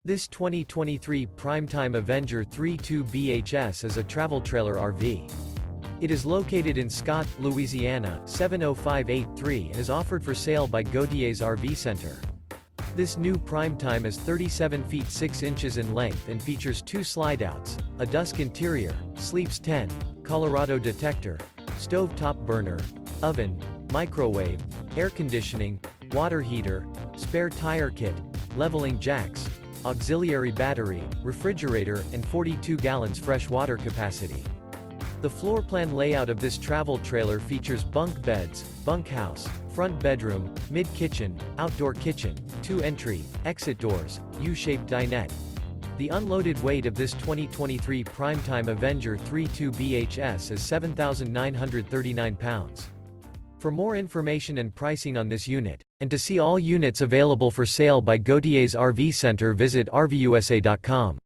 This 2023 Prime Time Avenger 3.2 BHS is a travel trailer RV. It is located in Scott, Louisiana, 70583 and is offered for sale by Gauthiers RV Center. This new Prime Time is 37 feet 6 inches in length and features 2 slideouts, a DUSK interior, sleeps 10, Colorado Detector, stove top burner, oven, microwave, air conditioning, water heater, spare tire kit, leveling jacks, auxiliary battery, refrigerator, and 42 gallons fresh water capacity. The floor plan layout of this travel trailer features bunk beds, bunkhouse, front bedroom, mid-kitchen, outdoor kitchen, 2 entry, exit doors, U-shaped dinette. The unloaded weight of this 2023 Primetime Avenger 3.2 BHS is 7,939 pounds. For more information and pricing on this unit, and to see all units available for sale by Gauthiers RV Center, visit RVUSA.com.